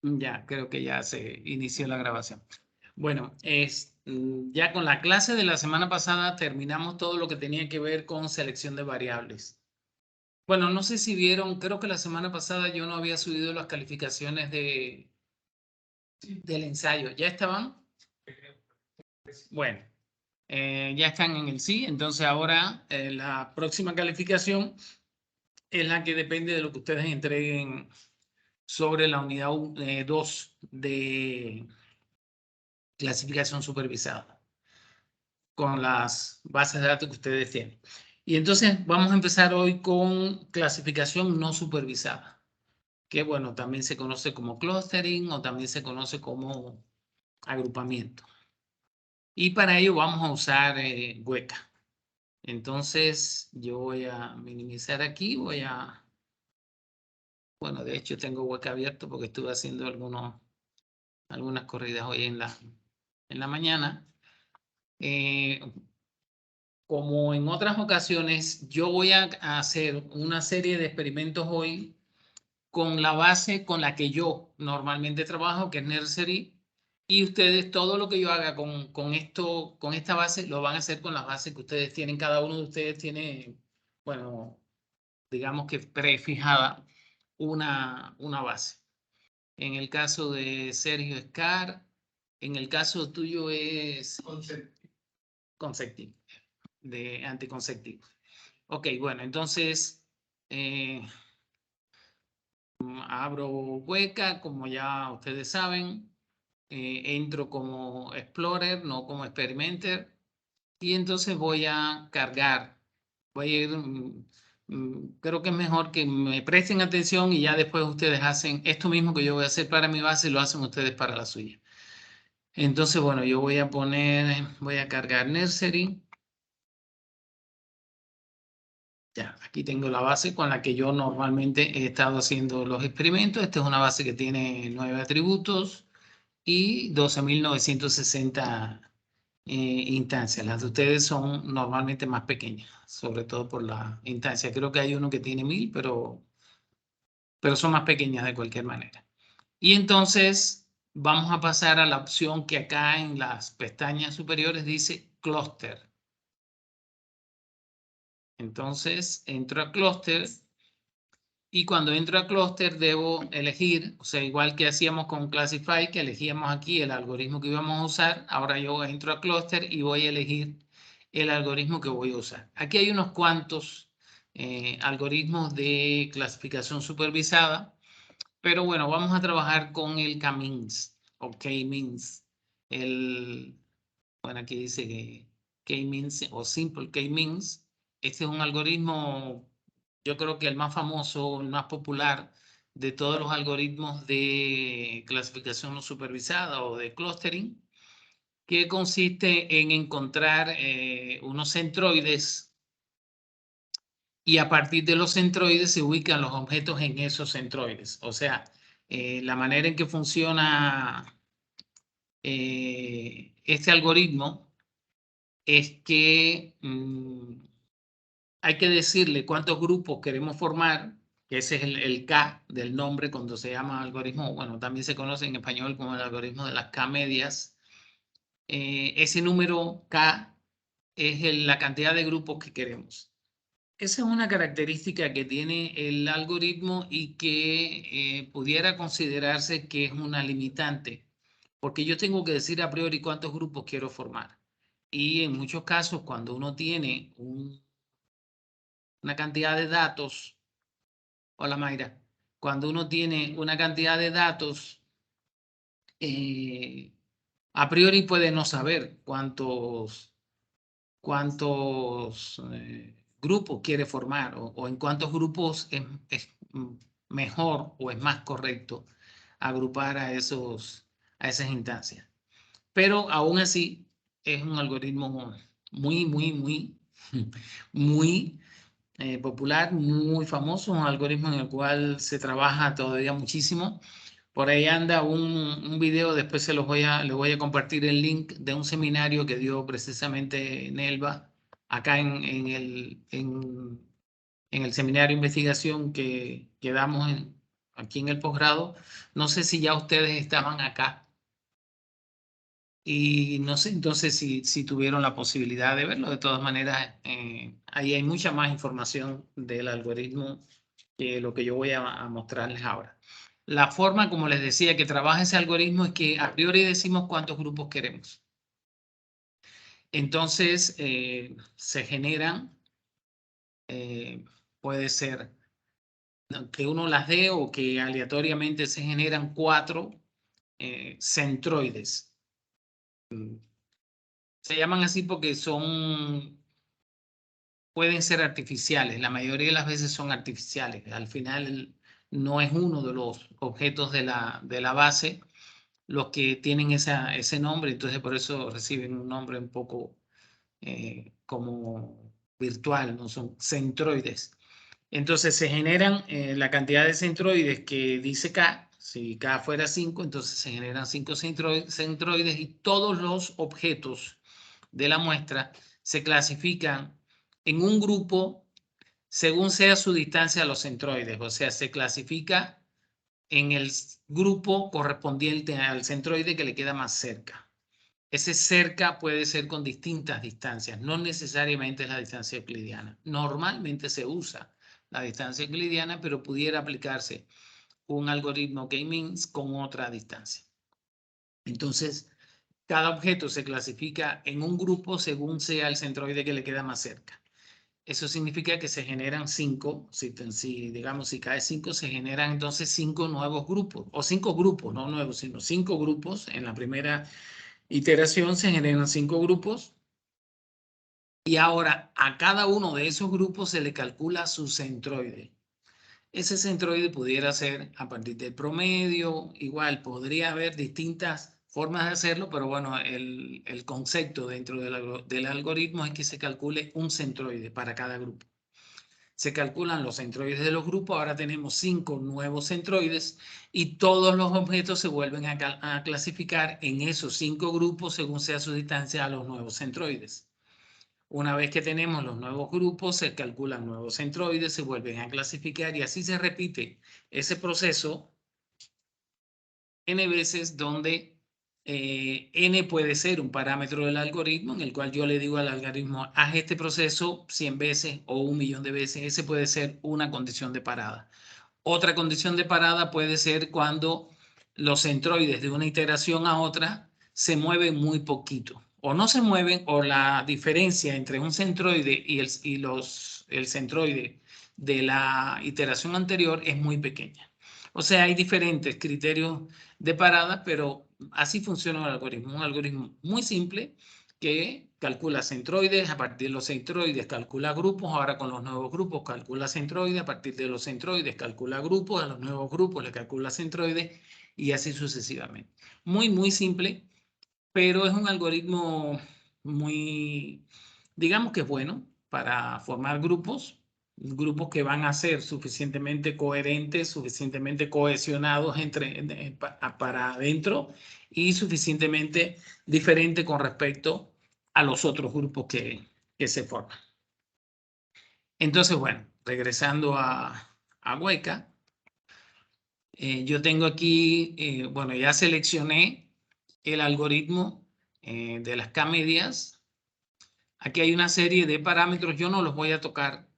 Ya, creo que ya se inició la grabación. Bueno, ya con la clase de la semana pasada terminamos todo lo que tenía que ver con selección de variables. Bueno, no sé si vieron, creo que la semana pasada yo no había subido las calificaciones del ensayo. ¿Ya estaban? Bueno, ya están en el sí, entonces ahora la próxima calificación es la que depende de lo que ustedes entreguen sobre la unidad 2 de clasificación supervisada, con las bases de datos que ustedes tienen. Y entonces vamos a empezar hoy con clasificación no supervisada, que bueno, también se conoce como clustering o también se conoce como agrupamiento. Y para ello vamos a usar Weka. Entonces yo voy a minimizar aquí, bueno, de hecho tengo Weka abierto porque estuve haciendo algunas corridas hoy en la mañana. Como en otras ocasiones, yo voy a hacer una serie de experimentos hoy con la base con la que yo normalmente trabajo, que es Nursery, y ustedes todo lo que yo haga con esta base, lo van a hacer con las bases que ustedes tienen. Cada uno de ustedes tiene, bueno, digamos que prefijada una base. En el caso de Sergio Scar, en el caso tuyo es conceptivo, de anticonceptivo. Ok, bueno, entonces abro Weka, como ya ustedes saben, entro como Explorer, no como Experimenter, y entonces voy a cargar, voy a ir, creo que es mejor que me presten atención y ya después ustedes hacen esto mismo que yo voy a hacer para mi base, lo hacen ustedes para la suya. Entonces, bueno, yo voy a cargar Nursery. Ya, aquí tengo la base con la que yo normalmente he estado haciendo los experimentos. Esta es una base que tiene 9 atributos y 12.960 instancias. Las de ustedes son normalmente más pequeñas, sobre todo por la instancia. Creo que hay uno que tiene 1.000, pero son más pequeñas de cualquier manera. Y entonces vamos a pasar a la opción que acá en las pestañas superiores dice Cluster. Entonces entro a Cluster. Y cuando entro a Cluster debo elegir, o sea, igual que hacíamos con Classify, que elegíamos aquí el algoritmo que íbamos a usar, ahora yo entro a Cluster y voy a elegir el algoritmo que voy a usar. Aquí hay unos cuantos algoritmos de clasificación supervisada, pero bueno, vamos a trabajar con el K-means o K-means. Bueno, aquí dice que K-means o Simple K-means. Este es un algoritmo, yo creo que el más famoso, el más popular de todos los algoritmos de clasificación no supervisada o de clustering, que consiste en encontrar unos centroides y a partir de los centroides se ubican los objetos en esos centroides. O sea, la manera en que funciona este algoritmo es que hay que decirle cuántos grupos queremos formar, que ese es el K del nombre cuando se llama algoritmo, bueno, también se conoce en español como el algoritmo de las K medias. Ese número K es la cantidad de grupos que queremos. Esa es una característica que tiene el algoritmo y que pudiera considerarse que es una limitante, porque yo tengo que decir a priori cuántos grupos quiero formar. Y en muchos casos, cuando uno tiene una cantidad de datos, hola Mayra, cuando uno tiene una cantidad de datos, eh, a priori puede no saber cuántos grupos quiere formar o en cuántos grupos es mejor o es más correcto agrupar a esas instancias. Pero aún así es un algoritmo muy muy popular, muy famoso, un algoritmo en el cual se trabaja todavía muchísimo. Por ahí anda un video, después les voy a compartir el link de un seminario que dio precisamente Nelva, acá en el seminario de investigación que damos aquí en el posgrado. No sé si ya ustedes estaban acá y no sé entonces si tuvieron la posibilidad de verlo. De todas maneras, ahí hay mucha más información del algoritmo que lo que yo voy a mostrarles ahora. La forma, como les decía, que trabaja ese algoritmo es que a priori decimos cuántos grupos queremos. Entonces, se generan, puede ser que uno las dé o que aleatoriamente se generan 4 centroides. Se llaman así porque pueden ser artificiales. La mayoría de las veces son artificiales. Al final no es uno de los objetos de la base los que tienen ese nombre, entonces por eso reciben un nombre un poco como virtual, no son centroides. Entonces se generan la cantidad de centroides que dice K. Si K fuera 5, entonces se generan 5 centroides y todos los objetos de la muestra se clasifican en un grupo según sea su distancia a los centroides. O sea, se clasifica en el grupo correspondiente al centroide que le queda más cerca. Ese cerca puede ser con distintas distancias, no necesariamente es la distancia euclidiana. Normalmente se usa la distancia euclidiana, pero pudiera aplicarse un algoritmo K-means con otra distancia. Entonces, cada objeto se clasifica en un grupo según sea el centroide que le queda más cerca. Eso significa que se generan 5, digamos, si cae 5, se generan entonces 5 nuevos grupos, o 5 grupos, no nuevos, sino 5 grupos. En la primera iteración se generan 5 grupos y ahora a cada uno de esos grupos se le calcula su centroide. Ese centroide pudiera ser a partir del promedio, igual podría haber distintas formas de hacerlo, pero bueno, el concepto dentro del algoritmo es que se calcule un centroide para cada grupo. Se calculan los centroides de los grupos, ahora tenemos 5 nuevos centroides y todos los objetos se vuelven a clasificar en esos 5 grupos según sea su distancia a los nuevos centroides. Una vez que tenemos los nuevos grupos, se calculan nuevos centroides, se vuelven a clasificar y así se repite ese proceso n veces, donde n puede ser un parámetro del algoritmo en el cual yo le digo al algoritmo, haz este proceso 100 veces o 1.000.000 de veces. Ese puede ser una condición de parada. Otra condición de parada puede ser cuando los centroides de una iteración a otra se mueven muy poquito. O no se mueven, o la diferencia entre un centroide y el centroide de la iteración anterior es muy pequeña. O sea, hay diferentes criterios de parada, pero así funciona el algoritmo. Un algoritmo muy simple que calcula centroides, a partir de los centroides calcula grupos, ahora con los nuevos grupos calcula centroides, a partir de los centroides calcula grupos, a los nuevos grupos le calcula centroides y así sucesivamente. Muy, muy simple, pero es un algoritmo muy, digamos que es bueno para formar grupos que van a ser suficientemente coherentes, suficientemente cohesionados para adentro y suficientemente diferentes con respecto a los otros grupos que se forman. Entonces, bueno, regresando a Weka, yo tengo aquí, bueno, ya seleccioné el algoritmo de las K-medias. Aquí hay una serie de parámetros, yo no los voy a tocar,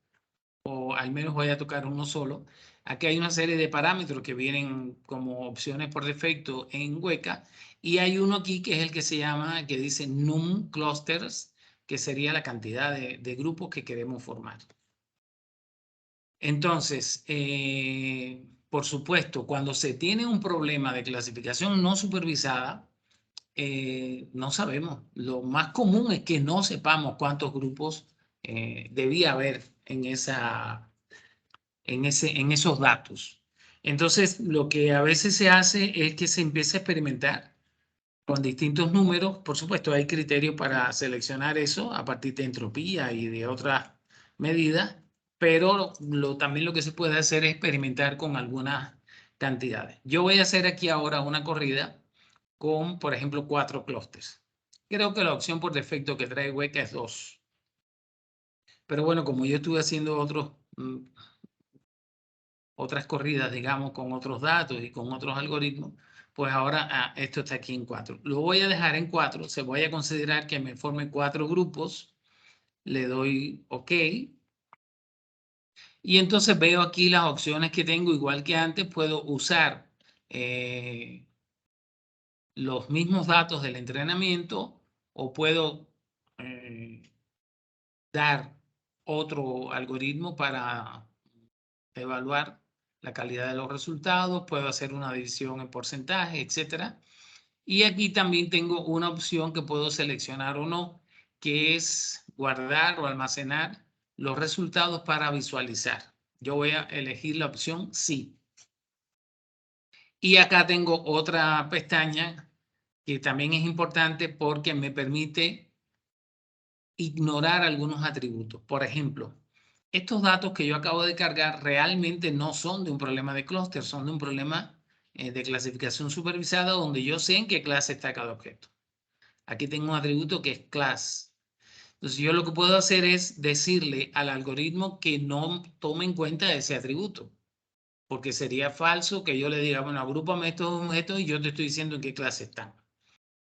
o al menos voy a tocar uno solo. Aquí hay una serie de parámetros que vienen como opciones por defecto en Weka, y hay uno aquí que es el que se llama, que dice num clusters, que sería la cantidad de grupos que queremos formar. Entonces, por supuesto, cuando se tiene un problema de clasificación no supervisada, no sabemos. Lo más común es que no sepamos cuántos grupos debía haber en esos datos. Entonces, lo que a veces se hace es que se empieza a experimentar con distintos números. Por supuesto, hay criterios para seleccionar eso a partir de entropía y de otras medidas, pero también lo que se puede hacer es experimentar con algunas cantidades. Yo voy a hacer aquí ahora una corrida con, por ejemplo, 4 clústeres. Creo que la opción por defecto que trae Weka es 2. Pero bueno, como yo estuve haciendo otras corridas, digamos, con otros datos y con otros algoritmos, pues ahora esto está aquí en 4. Lo voy a dejar en 4. Se voy a considerar que me forme 4 grupos. Le doy OK. Y entonces veo aquí las opciones que tengo, igual que antes, puedo usar los mismos datos del entrenamiento o puedo dar otro algoritmo para evaluar la calidad de los resultados, puedo hacer una división en porcentaje, etcétera. Y aquí también tengo una opción que puedo seleccionar o no, que es guardar o almacenar los resultados para visualizar. Yo voy a elegir la opción sí. Y acá tengo otra pestaña que también es importante porque me permite ignorar algunos atributos. Por ejemplo, estos datos que yo acabo de cargar realmente no son de un problema de clúster, son de un problema de clasificación supervisada donde yo sé en qué clase está cada objeto. Aquí tengo un atributo que es class. Entonces yo lo que puedo hacer es decirle al algoritmo que no tome en cuenta ese atributo. Porque sería falso que yo le diga, bueno, agrúpame estos objetos y yo te estoy diciendo en qué clase están.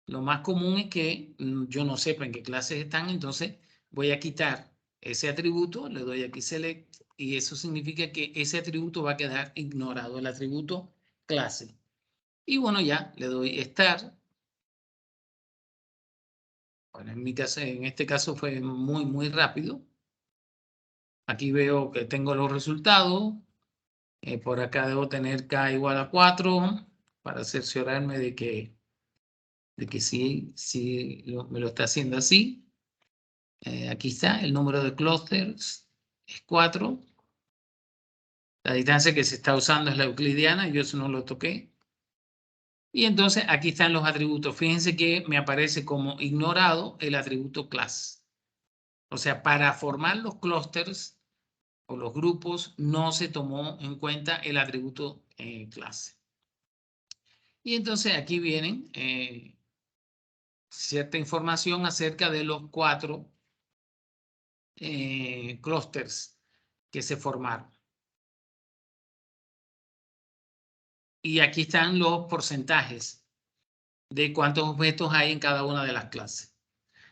Lo más común es que yo no sepa en qué clases están, entonces voy a quitar ese atributo, le doy aquí select y eso significa que ese atributo va a quedar ignorado, el atributo clase. Y bueno, ya le doy start. Bueno, en mi caso, en este caso fue muy rápido. Aquí veo que tengo los resultados. Por acá debo tener K igual a 4 para cerciorarme de que sí me lo está haciendo así. Aquí está, el número de clusters es 4. La distancia que se está usando es la euclidiana, yo eso no lo toqué. Y entonces aquí están los atributos. Fíjense que me aparece como ignorado el atributo class. O sea, para formar los clusters o los grupos no se tomó en cuenta el atributo clase. Y entonces aquí vienen cierta información acerca de los 4 clusters que se formaron. Y aquí están los porcentajes de cuántos objetos hay en cada una de las clases.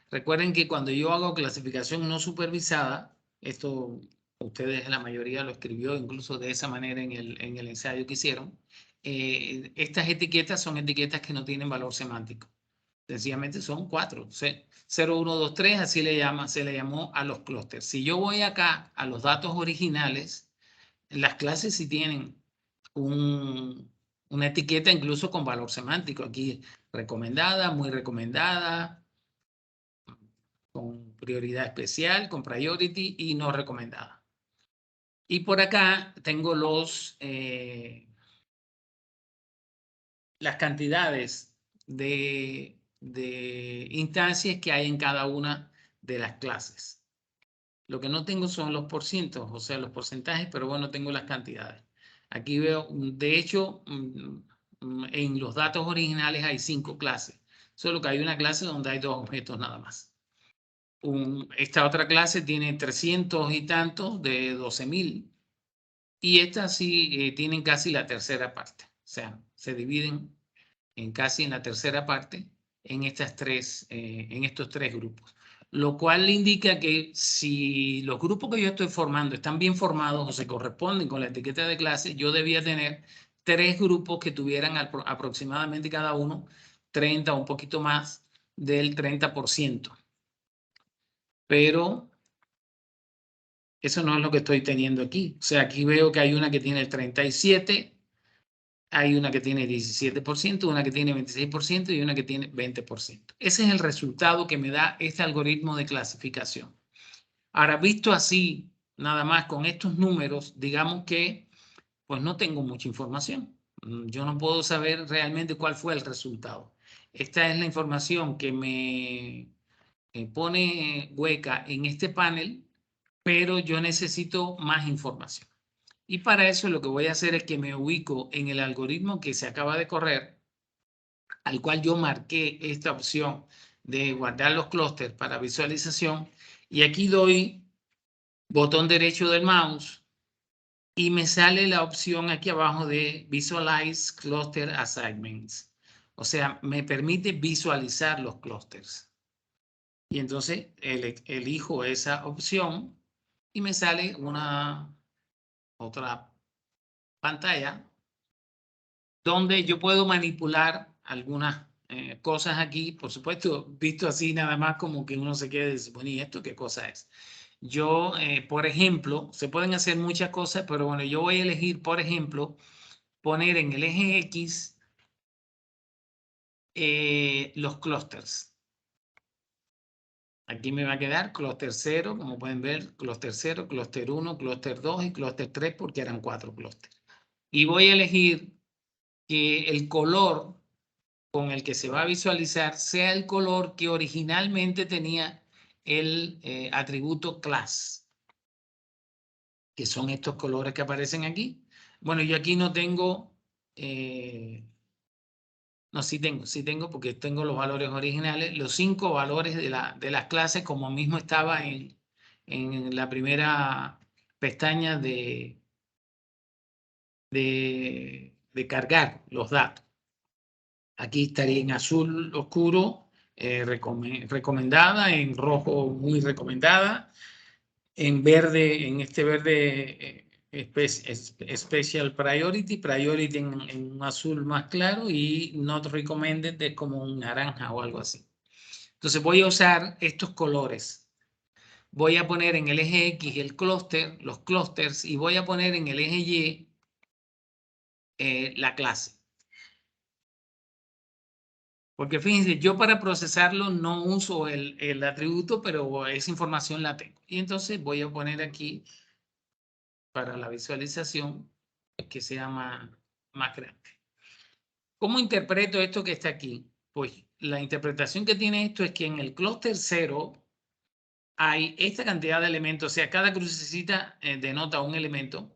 Recuerden que cuando yo hago clasificación no supervisada, esto ustedes la mayoría lo escribió incluso de esa manera en el ensayo que hicieron, estas etiquetas son etiquetas que no tienen valor semántico. Sencillamente son 4. 0, 1, 2, 3, así se le llamó a los clústeres. Si yo voy acá a los datos originales, las clases sí tienen una etiqueta incluso con valor semántico. Aquí recomendada, muy recomendada, con prioridad especial, con priority y no recomendada. Y por acá tengo las cantidades de instancias que hay en cada una de las clases. Lo que no tengo son los porcientos, o sea, los porcentajes, pero bueno, tengo las cantidades. Aquí veo, de hecho, en los datos originales hay 5 clases, solo que hay una clase donde hay 2 objetos nada más. Esta otra clase tiene 300 y tantos de 12.000 y estas sí tienen casi la tercera parte, o sea, se dividen casi en la tercera parte en estos 3 grupos. Lo cual indica que si los grupos que yo estoy formando están bien formados o se corresponden con la etiqueta de clase, yo debía tener 3 grupos que tuvieran aproximadamente cada uno 30 o un poquito más del 30%. Pero eso no es lo que estoy teniendo aquí. O sea, aquí veo que hay una que tiene el 37%, hay una que tiene 17%, una que tiene 26% y una que tiene 20%. Ese es el resultado que me da este algoritmo de clasificación. Ahora, visto así, nada más con estos números, digamos que pues no tengo mucha información. Yo no puedo saber realmente cuál fue el resultado. Esta es la información que me pone hueca en este panel, pero yo necesito más información. Y para eso lo que voy a hacer es que me ubico en el algoritmo que se acaba de correr, al cual yo marqué esta opción de guardar los clústeres para visualización. Y aquí doy botón derecho del mouse y me sale la opción aquí abajo de Visualize Cluster Assignments. O sea, me permite visualizar los clústeres. Y entonces elijo esa opción y me sale una otra pantalla donde yo puedo manipular algunas cosas aquí. Por supuesto, visto así nada más como que uno se quede, bueno, ¿y esto qué cosa es? Yo, por ejemplo, se pueden hacer muchas cosas, pero bueno, yo voy a elegir, por ejemplo, poner en el eje X los clústeres. Aquí me va a quedar clúster 0, como pueden ver, clúster 0, clúster 1, clúster 2 y clúster 3 porque eran 4 clústeres. Y voy a elegir que el color con el que se va a visualizar sea el color que originalmente tenía el atributo class, que son estos colores que aparecen aquí. Bueno, yo aquí no tengo, no, sí tengo porque tengo los valores originales, los 5 valores de las clases como mismo estaba en la primera pestaña de cargar los datos. Aquí estaría en azul oscuro, recomendada, en rojo muy recomendada, en verde, en este verde Special Priority, Priority en un azul más claro y Not Recommended es como un naranja o algo así. Entonces voy a usar estos colores. Voy a poner en el eje X el clúster, los clústeres y voy a poner en el eje Y la clase. Porque fíjense, yo para procesarlo no uso el atributo, pero esa información la tengo. Y entonces voy a poner aquí para la visualización que sea más grande. ¿Cómo interpreto esto que está aquí? Pues la interpretación que tiene esto es que en el clúster 0 hay esta cantidad de elementos, o sea, cada crucecita denota un elemento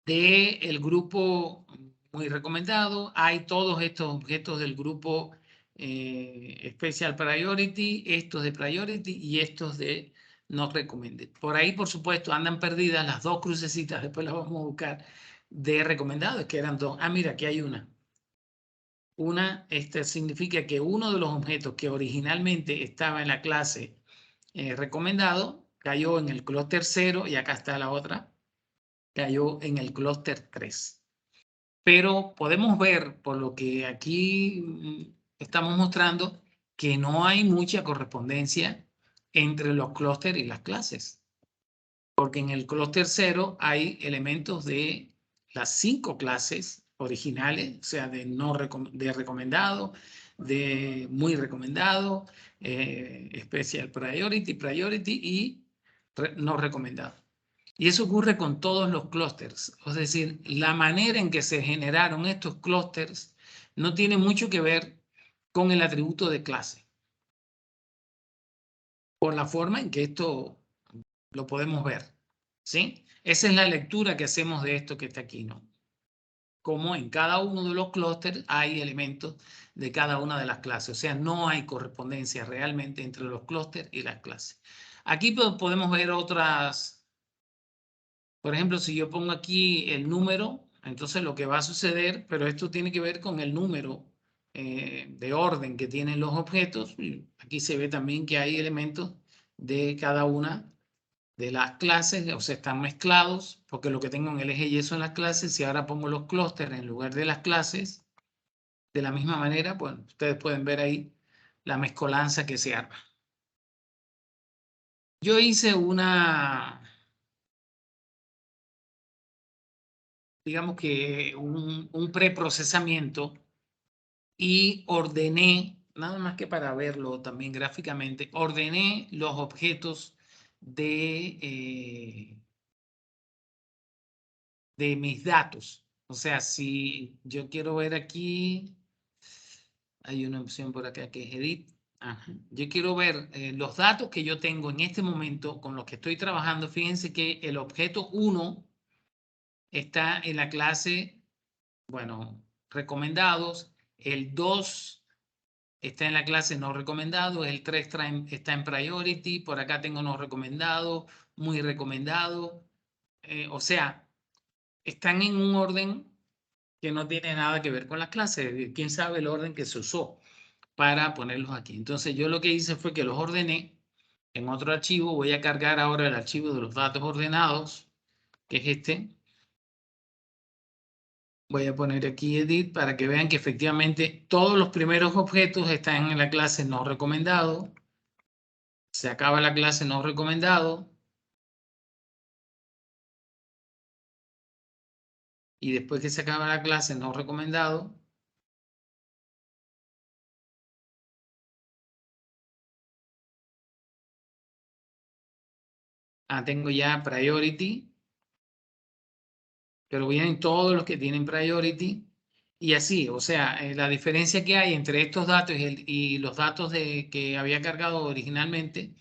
del grupo muy recomendado. Hay todos estos objetos del grupo Special Priority, estos de Priority y estos de Not Recommended. Por ahí, por supuesto, andan perdidas las dos crucecitas, después las vamos a buscar, de recomendados, que eran dos. Ah, mira, aquí hay una. Esta significa que uno de los objetos que originalmente estaba en la clase recomendado cayó en el clúster 0 y acá está la otra, cayó en el clúster 3. Pero podemos ver, por lo que aquí estamos mostrando, que no hay mucha correspondencia entre los clústeres y las clases. Porque en el clúster 0 hay elementos de las 5 clases originales, o sea, de recomendado, de muy recomendado, Special Priority, Priority y no recomendado. Y eso ocurre con todos los clústeres. Es decir, la manera en que se generaron estos clústeres no tiene mucho que ver con el atributo de clase. Por la forma en que esto lo podemos ver. ¿Sí? Esa es la lectura que hacemos de esto que está aquí, ¿no? Como en cada uno de los clústeres hay elementos de cada una de las clases. O sea, no hay correspondencia realmente entre los clústeres y las clases. Aquí podemos ver otras. Por ejemplo, si yo pongo aquí el número, entonces lo que va a suceder, pero esto tiene que ver con el número de orden que tienen los objetos. Aquí se ve también que hay elementos de cada una de las clases, o sea, están mezclados, porque lo que tengo en el eje Y son las clases, si ahora pongo los clústeres en lugar de las clases, de la misma manera, pues ustedes pueden ver ahí la mezcolanza que se arma. Yo hice digamos que un preprocesamiento y ordené, nada más que para verlo también gráficamente, ordené los objetos de mis datos. O sea, si yo quiero ver aquí, hay una opción por acá que es Edit. Ajá. Yo quiero ver los datos que yo tengo en este momento con los que estoy trabajando. Fíjense que el objeto 1 está en la clase, bueno, recomendados. El 2 está en la clase no recomendado. El 3 está en priority. Por acá tengo no recomendado, muy recomendado. o sea, están en un orden que no tiene nada que ver con las clases. ¿Quién sabe el orden que se usó para ponerlos aquí? Entonces yo lo que hice fue que los ordené en otro archivo. Voy a cargar ahora el archivo de los datos ordenados, que es este. Voy a poner aquí edit para que vean que efectivamente todos los primeros objetos están en la clase no recomendado. Se acaba la clase no recomendado. Y después que se acaba la clase no recomendado, tengo ya priority, pero vienen todos los que tienen priority. Y así, o sea, la diferencia que hay entre estos datos y los datos que había cargado originalmente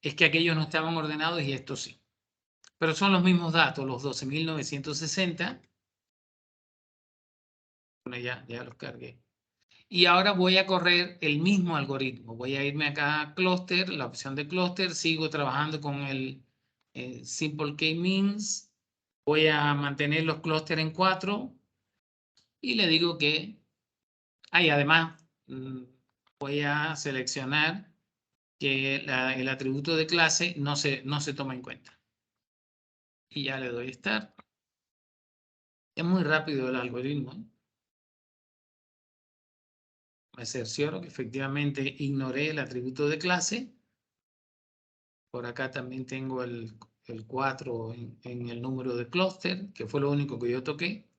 es que aquellos no estaban ordenados y estos sí. Pero son los mismos datos, los 12.960. Bueno, ya los cargué. Y ahora voy a correr el mismo algoritmo. Voy a irme acá a Cluster, la opción de Cluster. Sigo trabajando con el Simple K-Means. Voy a mantener los clústeres en 4. Y le digo que... además, voy a seleccionar que el atributo de clase no se toma en cuenta. Y ya le doy Start. Es muy rápido el algoritmo. Me cercioro que efectivamente ignoré el atributo de clase. Por acá también tengo el 4 en el número de clúster, que fue lo único que yo toqué.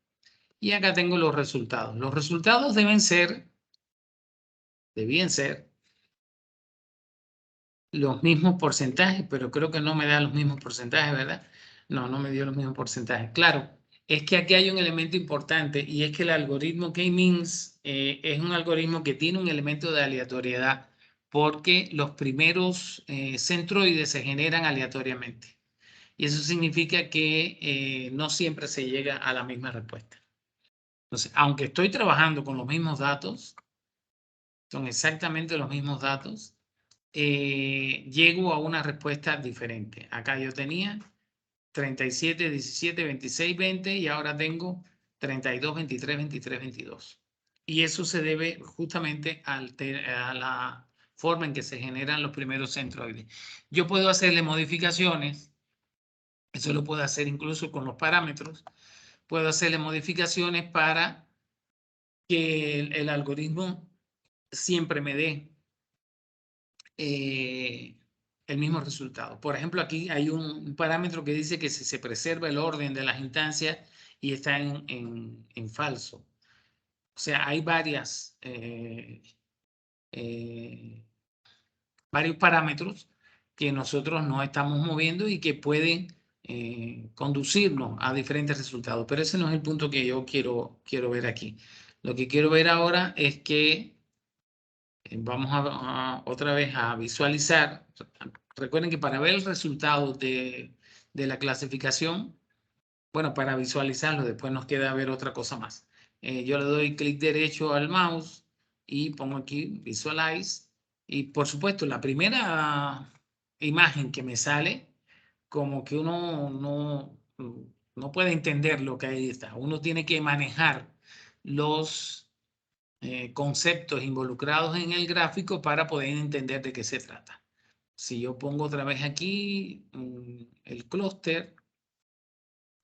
Y acá tengo los resultados. Los resultados debían ser los mismos porcentajes, pero creo que no me da los mismos porcentajes, ¿verdad? No me dio los mismos porcentajes. Claro, es que aquí hay un elemento importante y es que el algoritmo K-means es un algoritmo que tiene un elemento de aleatoriedad porque los primeros centroides se generan aleatoriamente. Y eso significa que no siempre se llega a la misma respuesta. Entonces, aunque estoy trabajando con los mismos datos, son exactamente los mismos datos, llego a una respuesta diferente. Acá yo tenía 37, 17, 26, 20 y ahora tengo 32, 23, 23, 22. Y eso se debe justamente a la forma en que se generan los primeros centroides. Yo puedo hacerle modificaciones, eso lo puedo hacer incluso con los parámetros, puedo hacerle modificaciones para que el algoritmo siempre me dé el mismo resultado. Por ejemplo, aquí hay un parámetro que dice que si se preserva el orden de las instancias y está en falso. O sea, hay varios parámetros que nosotros no estamos moviendo y que pueden conducirnos a diferentes resultados. Pero ese no es el punto que yo quiero ver aquí. Lo que quiero ver ahora es que vamos otra vez a visualizar. Recuerden que para ver el resultado de la clasificación, bueno, para visualizarlo, después nos queda ver otra cosa más. Yo le doy clic derecho al mouse y pongo aquí Visualize. Y por supuesto, la primera imagen que me sale, como que uno no puede entender lo que ahí está. Uno tiene que manejar los conceptos involucrados en el gráfico para poder entender de qué se trata. Si yo pongo otra vez aquí el clúster,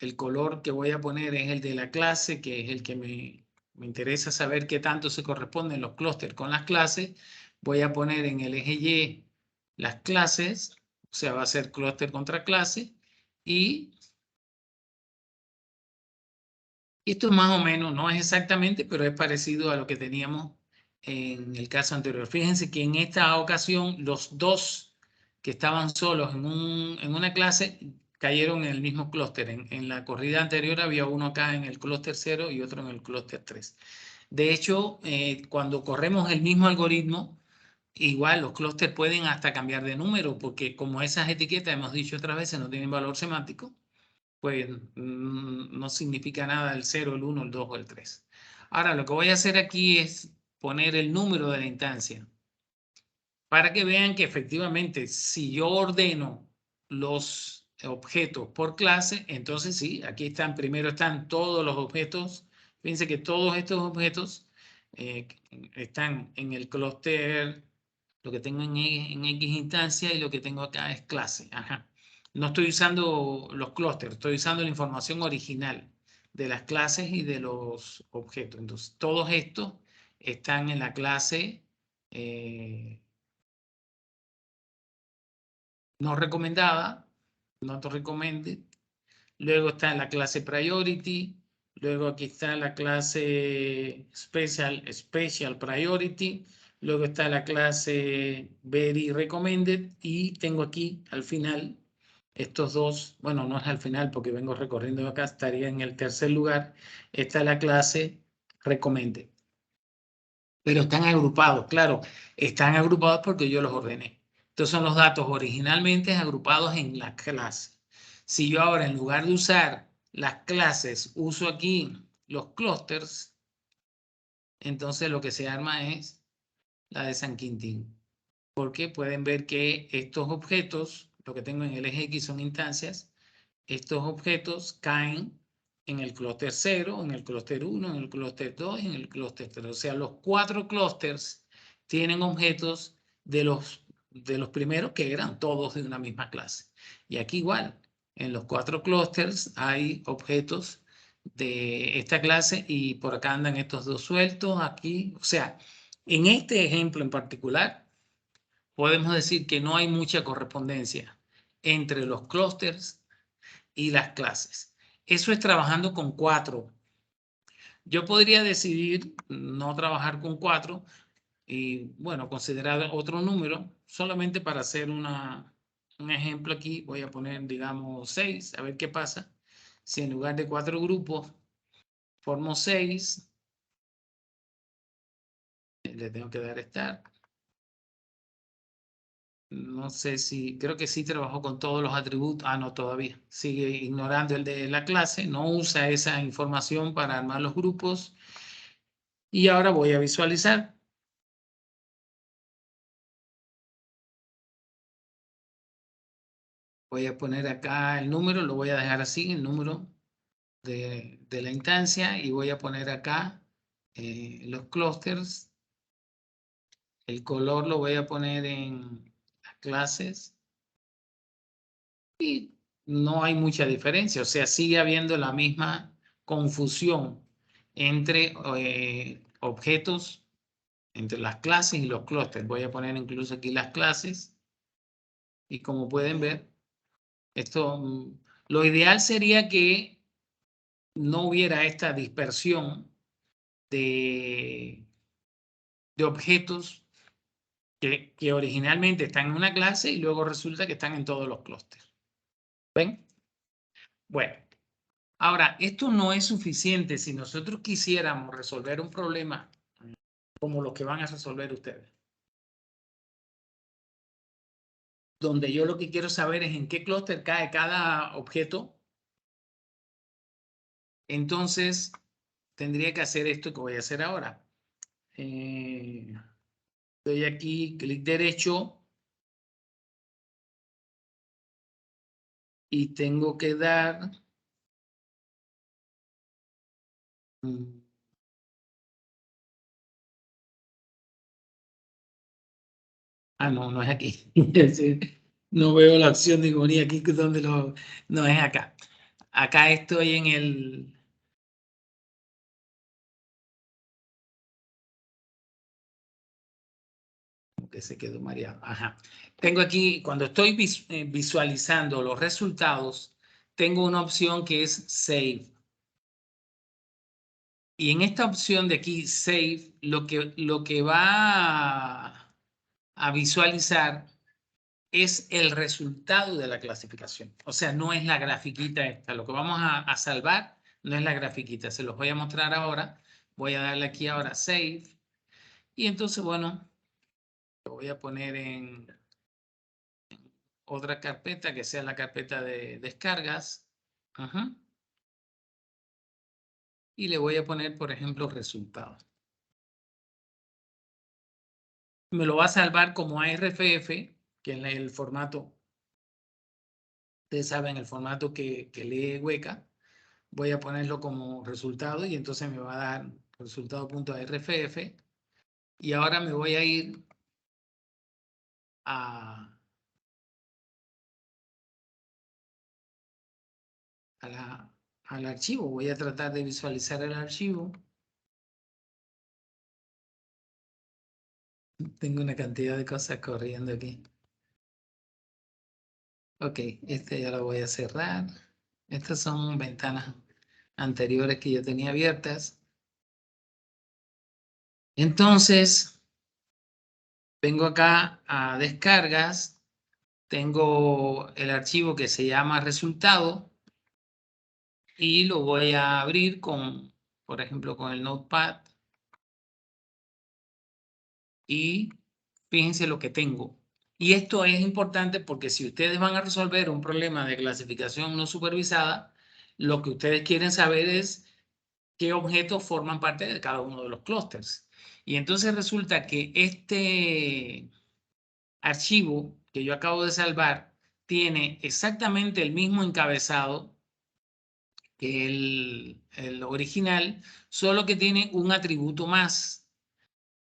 el color que voy a poner es el de la clase, que es el que me interesa saber qué tanto se corresponden los clústeres con las clases. Voy a poner en el eje Y las clases, o sea, va a ser clúster contra clase, y esto es más o menos, no es exactamente, pero es parecido a lo que teníamos en el caso anterior. Fíjense que en esta ocasión los dos que estaban solos en una clase cayeron en el mismo clúster. En la corrida anterior había uno acá en el clúster 0 y otro en el clúster 3. De hecho, cuando corremos el mismo algoritmo, igual los clústeres pueden hasta cambiar de número, porque como esas etiquetas, hemos dicho otras veces, no tienen valor semántico, pues no significa nada el 0, el 1, el 2 o el 3. Ahora, lo que voy a hacer aquí es poner el número de la instancia para que vean que efectivamente, si yo ordeno los objetos por clase, entonces sí, aquí están, primero están todos los objetos. Fíjense que todos estos objetos están en el clúster, lo que tengo en X instancia y lo que tengo acá es clase. Ajá. No estoy usando los clústeres, estoy usando la información original de las clases y de los objetos. Entonces, todos estos están en la clase no recomendada, not recommended. Luego está en la clase priority. Luego aquí está la clase special priority. Luego está la clase very recommended. Y tengo aquí al final estos dos. Bueno, no es al final porque vengo recorriendo acá. Estaría en el tercer lugar. Está la clase recommended. Pero están agrupados, claro. Están agrupados porque yo los ordené. Estos son los datos originalmente agrupados en la clase. Si yo ahora, en lugar de usar las clases, uso aquí los clústeres, entonces lo que se arma es la de San Quintín. Porque pueden ver que estos objetos, lo que tengo en el eje X son instancias, estos objetos caen en el clúster 0, en el clúster 1, en el clúster 2 y en el clúster 3. O sea, los 4 clústeres tienen objetos de los primeros que eran todos de una misma clase. Y aquí igual, en los 4 clústeres hay objetos de esta clase y por acá andan estos dos sueltos, aquí. O sea, en este ejemplo en particular, podemos decir que no hay mucha correspondencia entre los clústeres y las clases. Eso es trabajando con 4. Yo podría decidir no trabajar con 4 y, bueno, considerar otro número solamente para hacer un ejemplo aquí. Voy a poner, digamos, 6, a ver qué pasa. Si en lugar de 4 grupos formo 6, le tengo que dar Start. No sé si, creo que sí trabajó con todos los atributos. Ah, no, todavía. Sigue ignorando el de la clase, no usa esa información para armar los grupos. Y ahora voy a visualizar. Voy a poner acá el número, lo voy a dejar así, el número de la instancia, y voy a poner acá los clústeres. El color lo voy a poner en las clases. Y no hay mucha diferencia, o sea, sigue habiendo la misma confusión entre objetos, entre las clases y los clústeres. Voy a poner incluso aquí las clases y como pueden ver, esto, lo ideal sería que no hubiera esta dispersión de objetos que originalmente están en una clase y luego resulta que están en todos los clústeres. ¿Ven? Bueno. Ahora, esto no es suficiente si nosotros quisiéramos resolver un problema como los que van a resolver ustedes, donde yo lo que quiero saber es en qué clúster cae cada objeto. Entonces, tendría que hacer esto que voy a hacer ahora. Doy aquí, clic derecho, y tengo que dar... Ah, no, no es aquí. No veo la opción de ni aquí donde lo... No es acá. Acá estoy en el... Que se quedó mareado. Ajá. Tengo aquí, cuando estoy visualizando los resultados, tengo una opción que es Save. Y en esta opción de aquí, Save, lo que va a visualizar es el resultado de la clasificación. O sea, no es la grafiquita esta. Lo que vamos a salvar no es la grafiquita. Se los voy a mostrar ahora. Voy a darle aquí ahora Save. Y entonces, bueno, lo voy a poner en otra carpeta que sea la carpeta de descargas. Ajá. Y le voy a poner, por ejemplo, resultados. Me lo va a salvar como ARFF, que es el formato Ustedes saben el formato que lee Weka. Voy a ponerlo como resultado y entonces me va a dar resultado.rff. Y ahora me voy a ir a, al archivo. Voy a tratar de visualizar el archivo. Tengo una cantidad de cosas corriendo aquí. Ok, este ya lo voy a cerrar. Estas son ventanas anteriores que yo tenía abiertas. Entonces, vengo acá a descargas. Tengo el archivo que se llama resultado y lo voy a abrir con, por ejemplo, con el Notepad. Y fíjense lo que tengo. Y esto es importante porque si ustedes van a resolver un problema de clasificación no supervisada, lo que ustedes quieren saber es qué objetos forman parte de cada uno de los clústeres. Y entonces resulta que este archivo que yo acabo de salvar tiene exactamente el mismo encabezado que el original, solo que tiene un atributo más.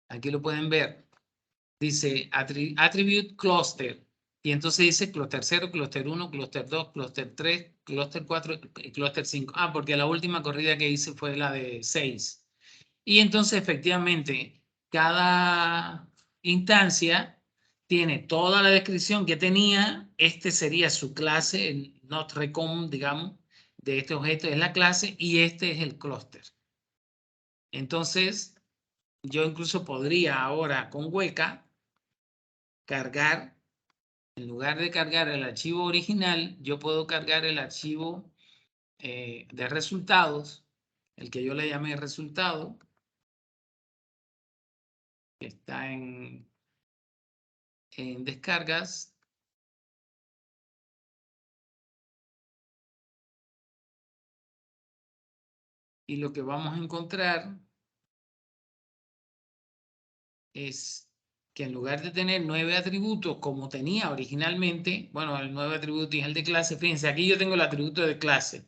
Aquí lo pueden ver. Dice attribute cluster. Y entonces dice cluster 0, cluster 1, cluster 2, cluster 3, cluster 4 y cluster 5. Ah, porque la última corrida que hice fue la de 6. Y entonces efectivamente cada instancia tiene toda la descripción que tenía. Este sería su clase, el not recom, digamos, de este objeto es la clase y este es el clúster. Entonces, yo incluso podría ahora con Weka cargar, en lugar de cargar el archivo original, yo puedo cargar el archivo de resultados, el que yo le llamé resultado, que está en descargas. Y lo que vamos a encontrar es que en lugar de tener 9 atributos como tenía originalmente, bueno, el 9 atributos y el de clase, fíjense, aquí yo tengo el atributo de clase,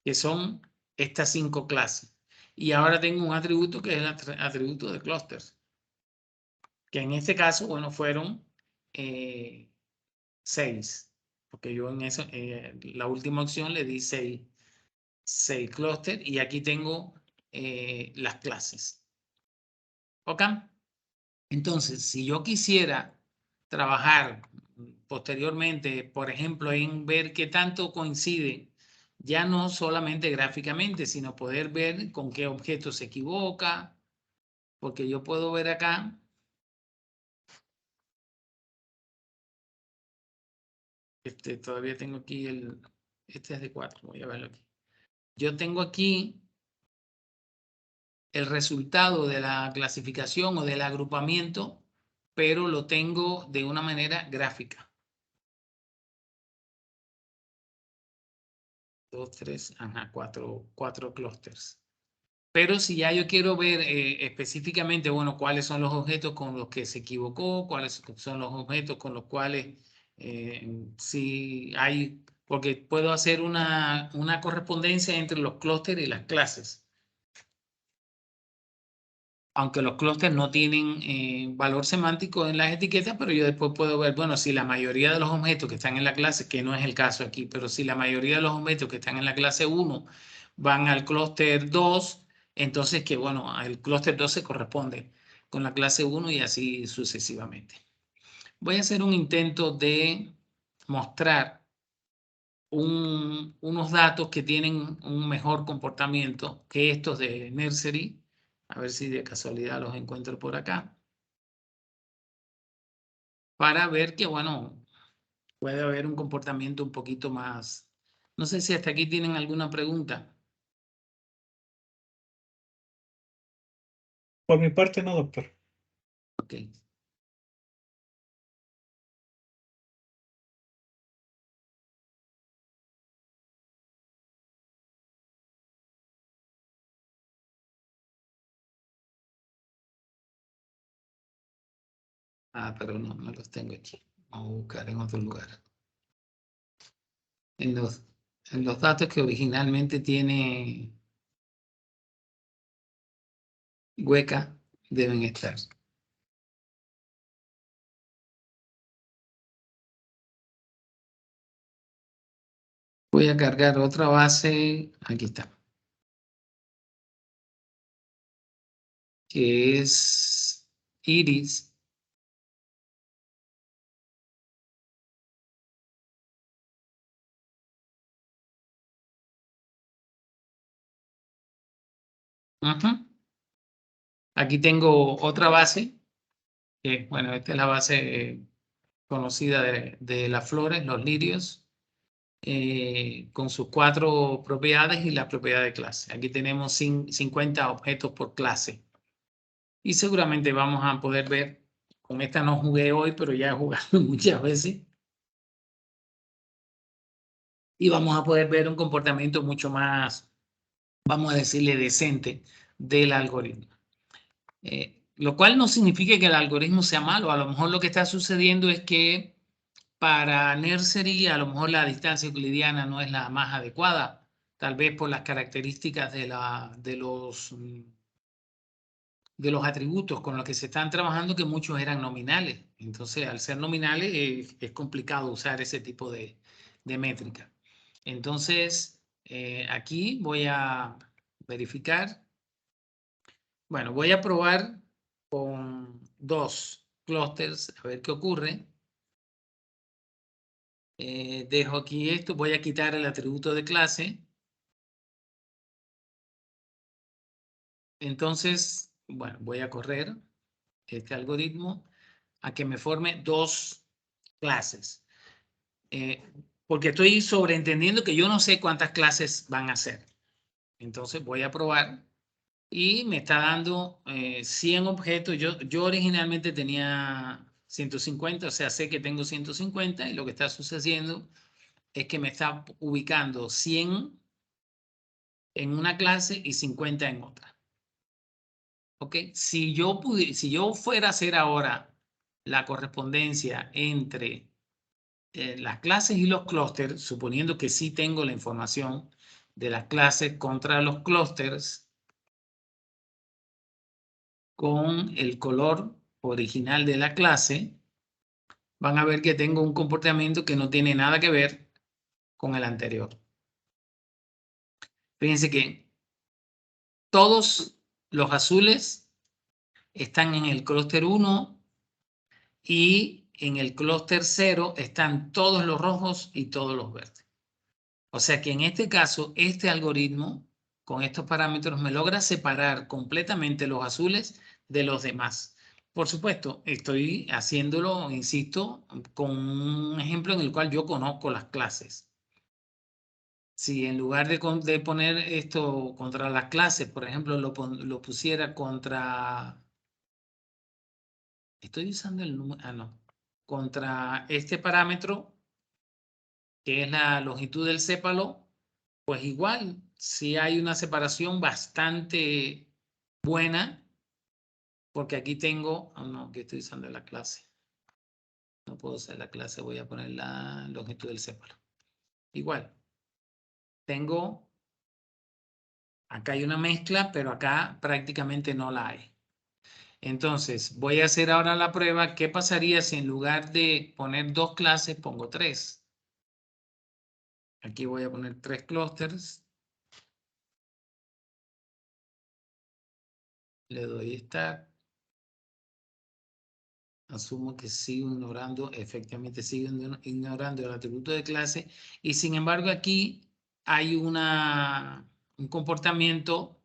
que son estas 5 clases. Y ahora tengo un atributo que es el atributo de clusters, que en este caso, bueno, fueron 6, porque yo en eso, la última opción le di 6 clústeres y aquí tengo las clases. ¿Ok? Entonces, si yo quisiera trabajar posteriormente, por ejemplo, en ver qué tanto coincide, ya no solamente gráficamente, sino poder ver con qué objeto se equivoca, porque yo puedo ver acá, todavía tengo aquí este es de 4, voy a verlo aquí. Yo tengo aquí el resultado de la clasificación o del agrupamiento, pero lo tengo de una manera gráfica. 2, 3, ajá, 4 clústeres. Pero si ya yo quiero ver específicamente, bueno, cuáles son los objetos con los que se equivocó, cuáles son los objetos con los cuales sí hay, porque puedo hacer una correspondencia entre los clústeres y las clases. Aunque los clústeres no tienen valor semántico en las etiquetas, pero yo después puedo ver, bueno, si la mayoría de los objetos que están en la clase, que no es el caso aquí, pero si la mayoría de los objetos que están en la clase 1 van al clúster 2, entonces que, bueno, el clúster 2 se corresponde con la clase 1 y así sucesivamente. Voy a hacer un intento de mostrar unos datos que tienen un mejor comportamiento que estos de Nursery. A ver si de casualidad los encuentro por acá. Para ver que, bueno, puede haber un comportamiento un poquito más. No sé si hasta aquí tienen alguna pregunta. Por mi parte, no, doctor. Ok. Ah, pero no los tengo aquí. Vamos a buscar en otro lugar. en los datos que originalmente tiene Weka deben estar. Voy a cargar otra base, aquí está, que es Iris. Ujú. Aquí tengo otra base, que bueno, esta es la base conocida de las flores, los lirios, con sus 4 propiedades y la propiedad de clase. Aquí tenemos 50 objetos por clase. Y seguramente vamos a poder ver, con esta no jugué hoy, pero ya he jugado muchas veces. Y vamos a poder ver un comportamiento mucho más, vamos a decirle, decente del algoritmo. Lo cual no significa que el algoritmo sea malo. A lo mejor lo que está sucediendo es que para nursery a lo mejor la distancia euclidiana no es la más adecuada, tal vez por las características de los atributos con los que se están trabajando, que muchos eran nominales. Entonces, al ser nominales, es complicado usar ese tipo de métrica. Entonces, aquí voy a verificar. Bueno, voy a probar con 2 clusters, a ver qué ocurre. Dejo aquí esto, voy a quitar el atributo de clase. Entonces, bueno, voy a correr este algoritmo a que me forme 2 clases. Porque estoy sobreentendiendo que yo no sé cuántas clases van a ser. Entonces voy a probar y me está dando 100 objetos. Yo originalmente tenía 150, o sea, sé que tengo 150 y lo que está sucediendo es que me está ubicando 100 en una clase y 50 en otra. ¿Ok? Si yo fuera a hacer ahora la correspondencia entre las clases y los clústeres, suponiendo que sí tengo la información de las clases contra los clústeres con el color original de la clase, van a ver que tengo un comportamiento que no tiene nada que ver con el anterior. Fíjense que todos los azules están en el clúster 1 y en el clúster 0 están todos los rojos y todos los verdes. O sea que en este caso, este algoritmo con estos parámetros me logra separar completamente los azules de los demás. Por supuesto, estoy haciéndolo, insisto, con un ejemplo en el cual yo conozco las clases. Si en lugar de poner esto contra las clases, por ejemplo, lo pusiera contra... Estoy usando el número... Ah, no. Contra este parámetro, que es la longitud del sépalo, pues igual, sí hay una separación bastante buena, porque aquí tengo... Oh, no, que estoy usando la clase. No puedo usar la clase, voy a poner la longitud del sépalo. Igual, tengo... Acá hay una mezcla, pero acá prácticamente no la hay. Entonces, voy a hacer ahora la prueba. ¿Qué pasaría si en lugar de poner 2 clases, pongo 3? Aquí voy a poner 3 clusters. Le doy Start. Asumo que sigo ignorando, efectivamente sigo ignorando el atributo de clase. Y sin embargo, aquí hay un comportamiento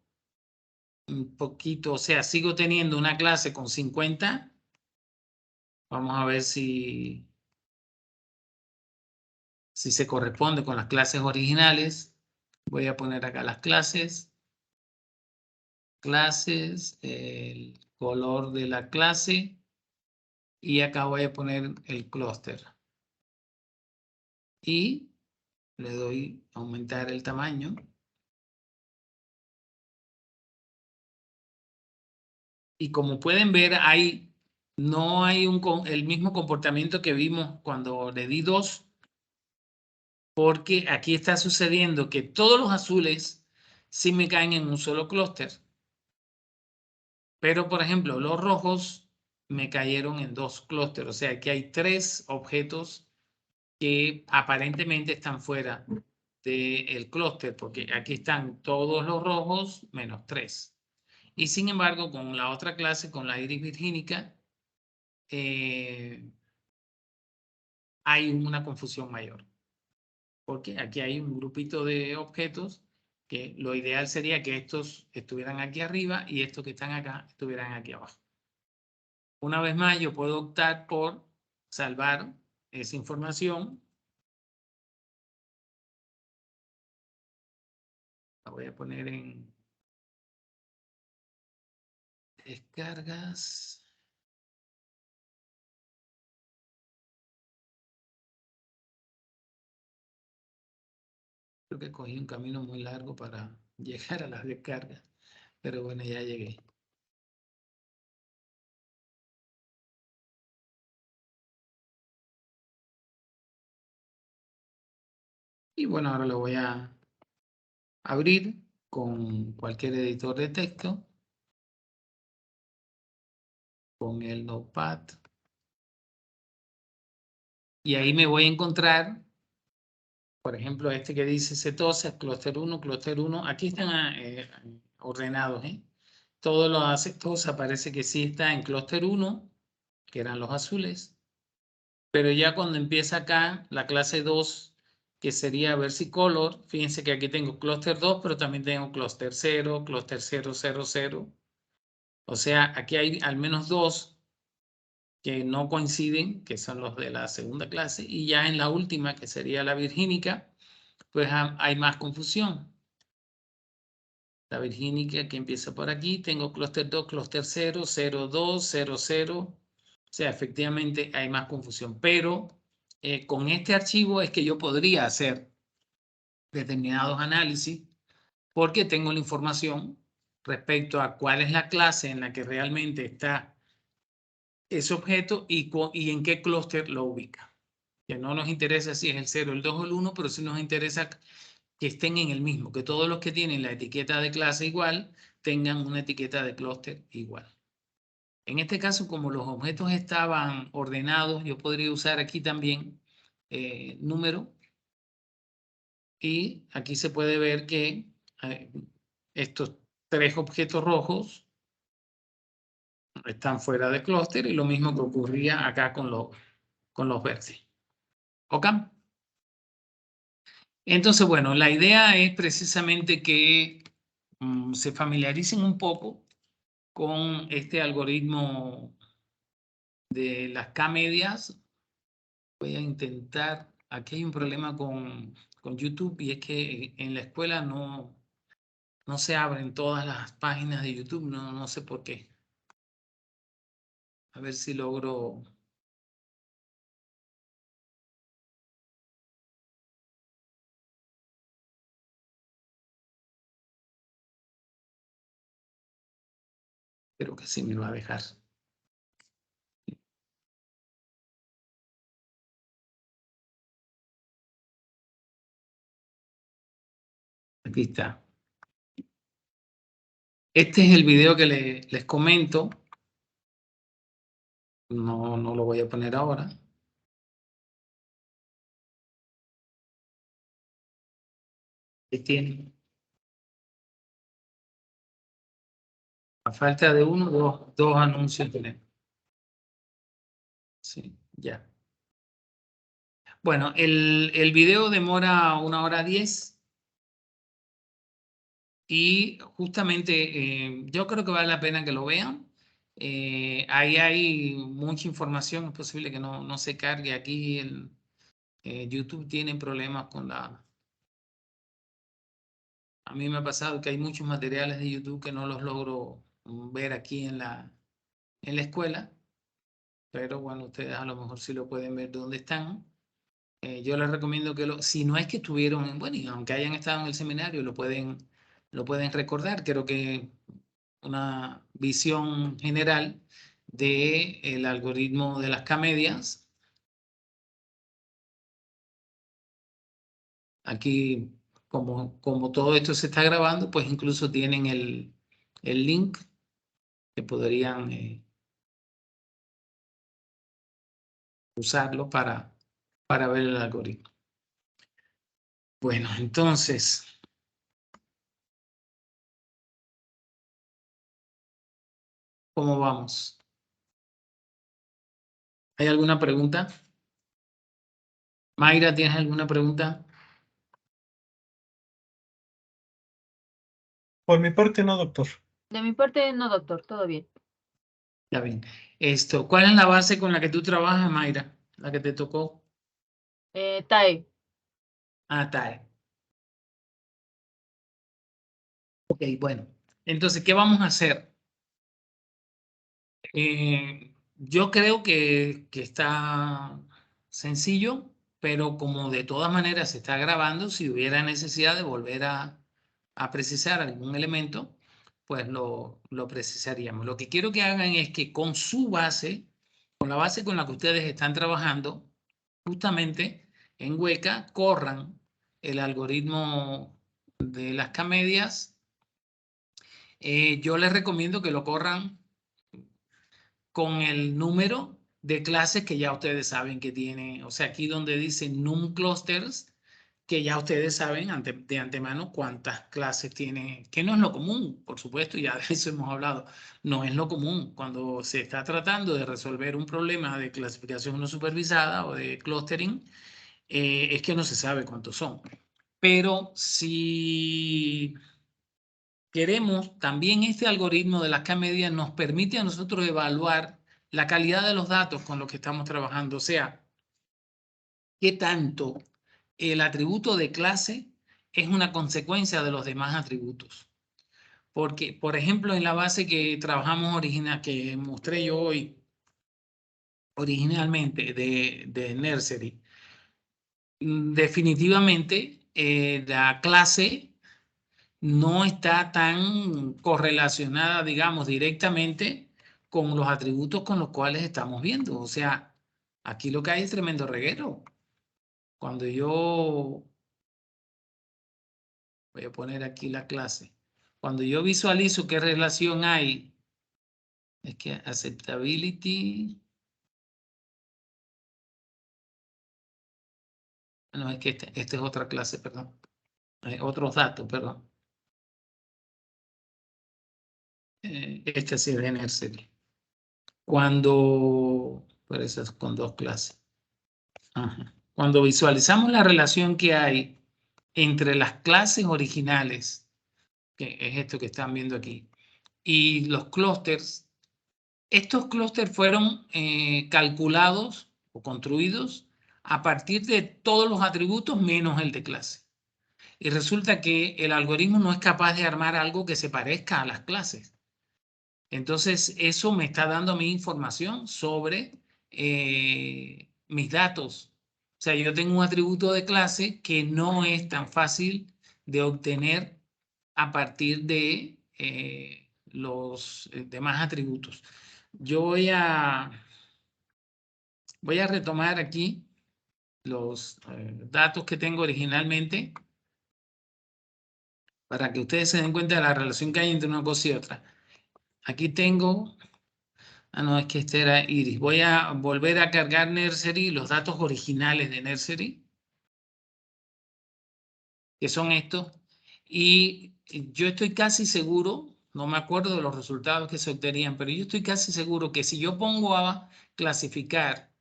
un poquito, o sea, sigo teniendo una clase con 50. Vamos a ver si se corresponde con las clases originales. Voy a poner acá las clases, el color de la clase y acá voy a poner el clúster. Y le doy aumentar el tamaño. Y como pueden ver, no hay el mismo comportamiento que vimos cuando le di 2. porque aquí está sucediendo que todos los azules sí me caen en un solo clúster, pero por ejemplo los rojos me cayeron en dos clústeres, o sea que hay tres objetos que aparentemente están fuera del clúster, porque aquí están todos los rojos menos tres. Y sin embargo, con la otra clase, con la iris virgínica, hay una confusión mayor, porque aquí hay un grupito de objetos que lo ideal sería que estos estuvieran aquí arriba y estos que están acá estuvieran aquí abajo. Una vez más, yo puedo optar por salvar esa información. La voy a poner en descargas. Creo que cogí un camino muy largo para llegar a las descargas, pero bueno, ya llegué. Y bueno, ahora lo voy a abrir con cualquier editor de texto, con el Notepad. Y ahí me voy a encontrar, por ejemplo, este que dice cetosis, clúster 1, clúster 1. Aquí están ordenados, ¿eh? Todos los acetosa parece que sí está en clúster 1, que eran los azules. Pero ya cuando empieza acá la clase 2, que sería versicolor, fíjense que aquí tengo clúster 2, pero también tengo clúster 0, clúster 0, 0, 0. O sea, aquí hay al menos dos que no coinciden, que son los de la segunda clase, y ya en la última, que sería la virgínica, pues hay más confusión. La virgínica que empieza por aquí, tengo clúster 2, clúster 0, 0, 2, 0, 0. O sea, efectivamente hay más confusión, pero con este archivo es que yo podría hacer determinados análisis porque tengo la información respecto a cuál es la clase en la que realmente está ese objeto y en qué clúster lo ubica. Que no nos interesa si es el 0, el 2 o el 1, pero sí nos interesa que estén en el mismo, que todos los que tienen la etiqueta de clase igual tengan una etiqueta de clúster igual. En este caso, como los objetos estaban ordenados, yo podría usar aquí también número, y aquí se puede ver que estos tres objetos rojos están fuera de clúster, y lo mismo que ocurría acá con los verdes. ¿Ok? Entonces, bueno, la idea es precisamente que se familiaricen un poco con este algoritmo de las K-medias. Voy a intentar, aquí hay un problema con YouTube, y es que en la escuela no se abren todas las páginas de YouTube, no sé por qué. A ver si logro. Creo que sí me va a dejar. Aquí está. Este es el video que les comento. No lo voy a poner ahora. Que tiene, a falta de uno, dos anuncios tenemos. Sí, ya. Bueno, el video demora 1 hora 10, y justamente yo creo que vale la pena que lo vean. Ahí hay mucha información, es posible que no se cargue aquí. YouTube tiene problemas con la. A mí me ha pasado que hay muchos materiales de YouTube que no los logro ver aquí en la escuela, pero bueno, ustedes a lo mejor sí lo pueden ver dónde están. Yo les recomiendo que si no es que estuvieron, bueno, y aunque hayan estado en el seminario, lo pueden recordar. Creo que una visión general del algoritmo de las K-medias Aquí, como todo esto se está grabando, pues incluso tienen el link que podrían usarlo para ver el algoritmo. Bueno, entonces, ¿cómo vamos? ¿Hay alguna pregunta? Mayra, ¿tienes alguna pregunta? Por mi parte, no, doctor. De mi parte, no, doctor, todo bien. Ya bien. ¿Cuál es la base con la que tú trabajas, Mayra? La que te tocó. TAE. Ah, TAE. Ok, bueno. Entonces, ¿qué vamos a hacer? Yo creo que está sencillo, pero como de todas maneras se está grabando, si hubiera necesidad de volver a precisar algún elemento, pues lo precisaríamos. Lo que quiero que hagan es que con su base, con la base con la que ustedes están trabajando, justamente en Weka, corran el algoritmo de las K-medias. Yo les recomiendo que lo corran con el número de clases que ya ustedes saben que tiene. O sea, aquí donde dice num clusters, que ya ustedes saben de antemano cuántas clases tiene, que no es lo común, por supuesto, ya de eso hemos hablado, no es lo común. Cuando se está tratando de resolver un problema de clasificación no supervisada o de clustering, es que no se sabe cuántos son. Pero si queremos, también este algoritmo de las K-medias nos permite a nosotros evaluar la calidad de los datos con los que estamos trabajando. O sea, qué tanto el atributo de clase es una consecuencia de los demás atributos. Porque, por ejemplo, en la base que trabajamos original, que mostré yo hoy originalmente de Nursery, definitivamente la clase no está tan correlacionada, digamos, directamente con los atributos con los cuales estamos viendo. O sea, aquí lo que hay es tremendo reguero. Cuando yo voy a poner aquí la clase, cuando yo visualizo qué relación hay, es que acceptability, no, es que esta es otra clase, perdón, otros datos, perdón. Este sí es de nursery. Por eso es con dos clases. Ajá. Cuando visualizamos la relación que hay entre las clases originales, que es esto que están viendo aquí, y los clústeres, estos clústeres fueron calculados o construidos a partir de todos los atributos menos el de clase. Y resulta que el algoritmo no es capaz de armar algo que se parezca a las clases. Entonces, eso me está dando a mí información sobre mis datos. O sea, yo tengo un atributo de clase que no es tan fácil de obtener a partir de los demás atributos. Yo voy a retomar aquí los datos que tengo originalmente para que ustedes se den cuenta de la relación que hay entre una cosa y otra. Aquí tengo... Ah, no, es que este era Iris. Voy a volver a cargar Nursery, los datos originales de Nursery, que son estos. Y yo estoy casi seguro, no me acuerdo de los resultados que se obtenían, pero yo estoy casi seguro que si yo pongo a clasificar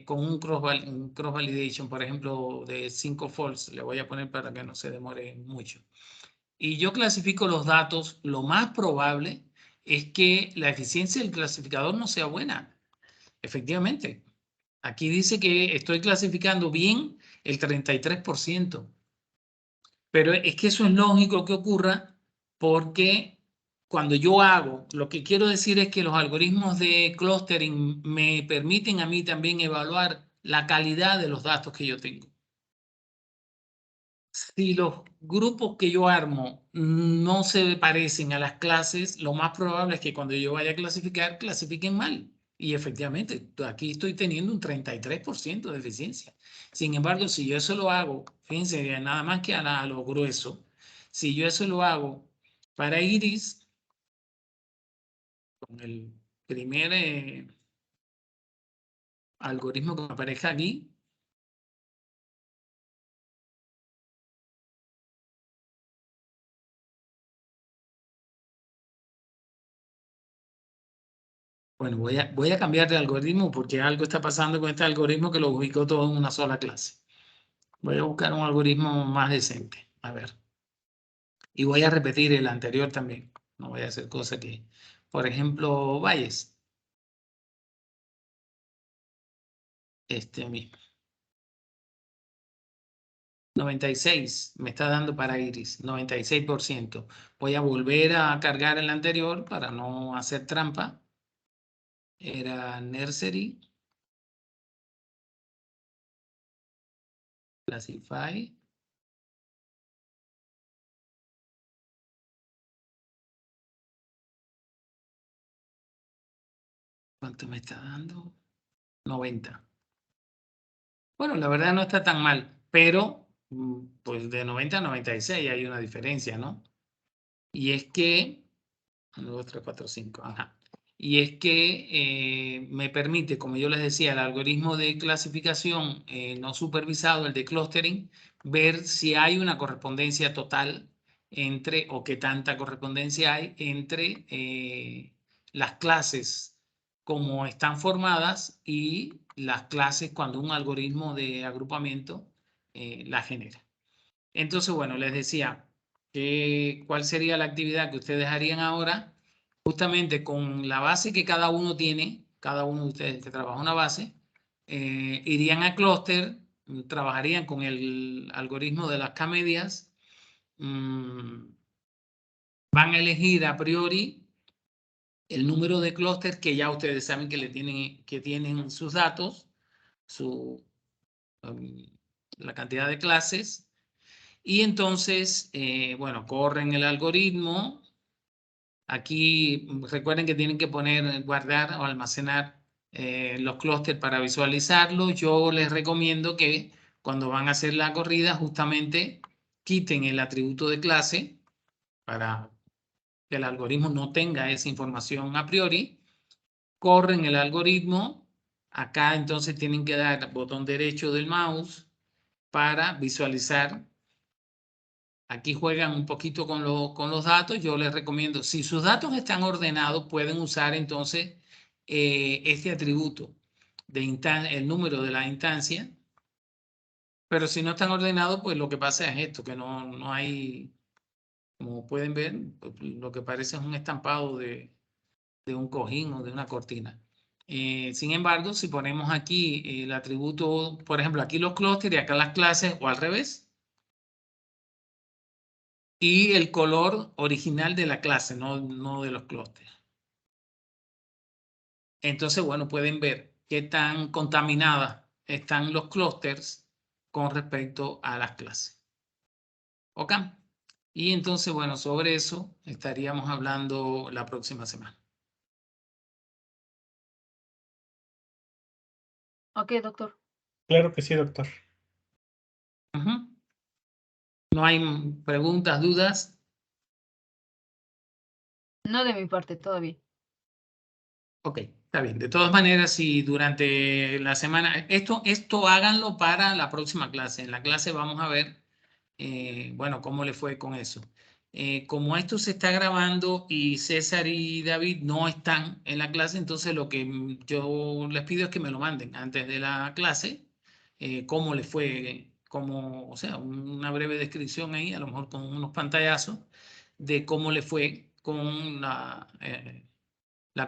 con un cross validation, por ejemplo, de 5 false, le voy a poner para que no se demore mucho, y yo clasifico los datos, lo más probable es que la eficiencia del clasificador no sea buena. Efectivamente, aquí dice que estoy clasificando bien el 33%, pero es que eso es lógico que ocurra porque cuando yo hago, lo que quiero decir es que los algoritmos de clustering me permiten a mí también evaluar la calidad de los datos que yo tengo. Si los grupos que yo armo no se parecen a las clases, lo más probable es que cuando yo vaya a clasificar, clasifiquen mal. Y efectivamente, aquí estoy teniendo un 33% de eficiencia. Sin embargo, si yo eso lo hago, fíjense, nada más que a lo grueso, si yo eso lo hago para iris, con el primer algoritmo que me aparezca aquí, bueno, voy a cambiar de algoritmo porque algo está pasando con este algoritmo que lo ubicó todo en una sola clase. Voy a buscar un algoritmo más decente. A ver. Y voy a repetir el anterior también. No voy a hacer cosas que, por ejemplo, Bayes. Este mismo. 96 me está dando para iris, 96%. Voy a volver a cargar el anterior para no hacer trampa. Era nursery. Classify. ¿Cuánto me está dando? 90. Bueno, la verdad no está tan mal, pero pues de 90 a 96 hay una diferencia, ¿no? Y es que 1, 2, 3, 4, 5. Ajá. Y es que me permite, como yo les decía, el algoritmo de clasificación no supervisado, el de clustering, ver si hay una correspondencia total entre, o qué tanta correspondencia hay entre las clases como están formadas y las clases cuando un algoritmo de agrupamiento las genera. Entonces, bueno, les decía, ¿cuál sería la actividad que ustedes harían ahora? Justamente con la base que cada uno tiene, cada uno de ustedes que trabaja una base, irían a clúster, trabajarían con el algoritmo de las K-medias, van a elegir a priori el número de clústeres que ya ustedes saben que tienen sus datos, su, um, la cantidad de clases, y entonces, bueno, corren el algoritmo. Aquí recuerden que tienen que poner, guardar o almacenar los clústeres para visualizarlo. Yo les recomiendo que cuando van a hacer la corrida, justamente quiten el atributo de clase para que el algoritmo no tenga esa información a priori. Corren el algoritmo. Acá entonces tienen que dar botón derecho del mouse para visualizar. Aquí juegan un poquito con los datos. Yo les recomiendo, si sus datos están ordenados, pueden usar entonces este atributo el número de la instancia. Pero si no están ordenados, pues lo que pasa es esto, que no hay, como pueden ver, pues, lo que parece es un estampado de un cojín o de una cortina. Sin embargo, si ponemos aquí el atributo, por ejemplo, aquí los clústeres y acá las clases, o al revés, y el color original de la clase, no de los clústeres. Entonces, bueno, pueden ver qué tan contaminadas están los clústeres con respecto a las clases. ¿Ok? Y entonces, bueno, sobre eso estaríamos hablando la próxima semana. Ok, doctor. Claro que sí, doctor. ¿No hay preguntas, dudas? No de mi parte, todo bien. Ok, está bien. De todas maneras, si durante la semana, esto háganlo para la próxima clase. En la clase vamos a ver, bueno, cómo le fue con eso. Como esto se está grabando y César y David no están en la clase, entonces lo que yo les pido es que me lo manden antes de la clase, cómo le fue, o sea, una breve descripción ahí, a lo mejor con unos pantallazos, de cómo le fue con la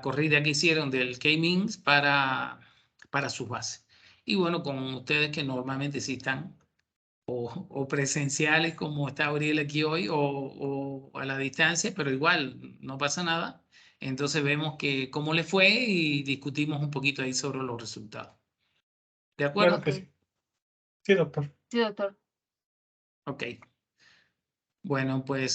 corrida que hicieron del K-Means para sus bases. Y bueno, con ustedes que normalmente sí están o presenciales como está Auriel aquí hoy o a la distancia, pero igual no pasa nada. Entonces vemos que cómo le fue y discutimos un poquito ahí sobre los resultados. ¿De acuerdo? Claro que sí. Sí, doctor. Sí, doctor. Ok. Bueno, pues